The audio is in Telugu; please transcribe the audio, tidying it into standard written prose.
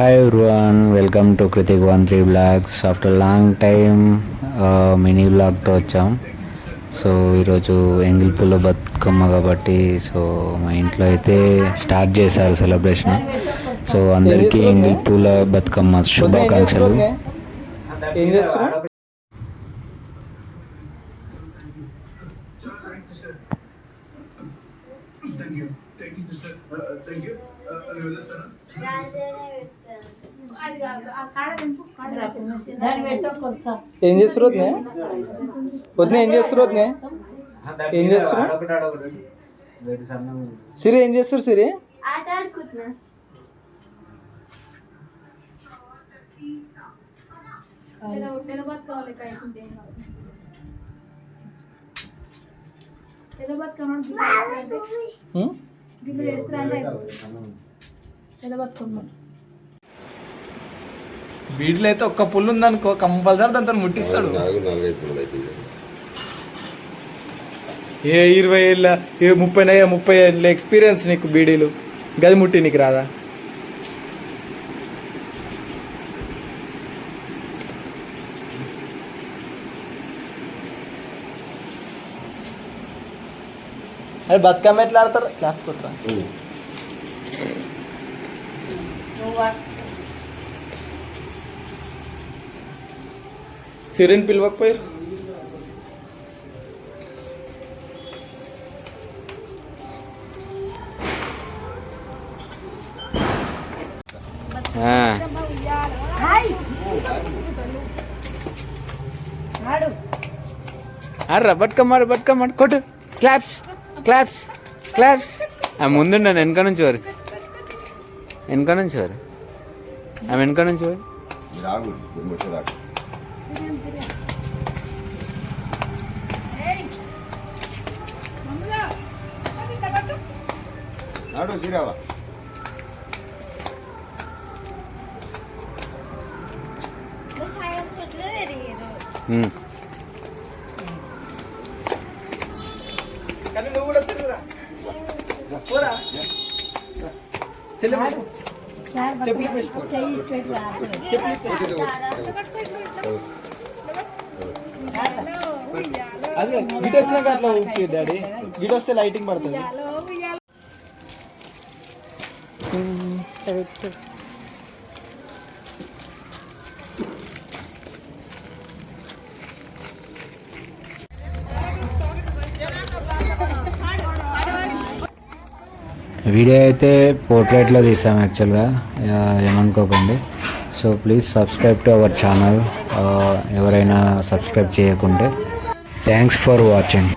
Hi everyone, welcome to Kritik 13 Vlogs. After long time mini వ్లాగ్తో వచ్చాం. సో ఈరోజు ఎంగిల్పూల బతుకమ్మ కాబట్టి సో మా ఇంట్లో అయితే స్టార్ట్ చేశారు సెలబ్రేషన్. సో అందరికీ ఎంగిల్పూల బతుకమ్మ శుభాకాంక్షలు. ఏం చేస్తారు వద్దు ఏం చేస్తారు ఏం చేస్తారు సిరి ఏం చేస్తారు సిరి వీటిలో అయితే ఒక్క పుల్లు ఉందనుకో కంపల్సరీ దాంతో ముట్టిస్తాడు. ఏ 20 ఏళ్ళ 30 ఏళ్ళ ఎక్స్పీరియన్స్ నీకు బీడీలు గది ముట్టి నీకు రాదా? అరే బతుకమ్మ ఎట్లా ఆడతారు? క్లాప్ కొట్టరా. సిరిని పిలవకపోయారు. ఆడరా బతుకమ్మ కొట్టు. Claps claps claps. ముందుండ వెనక నుంచి వారు ఆమె వెనక నుంచి వారు. అదే గిట్ వచ్చినాక అట్లా ఓకే డాడీ, గిట్ వస్తే లైటింగ్ పడుతుంది. వీడియో అయితే పోర్ట్రేట్లో తీసాం యాక్చువల్గా, ఏమనుకోకండి. So please subscribe to our channel ఎవరైనా సబ్స్క్రైబ్ చేయకుంటే. Thanks for watching.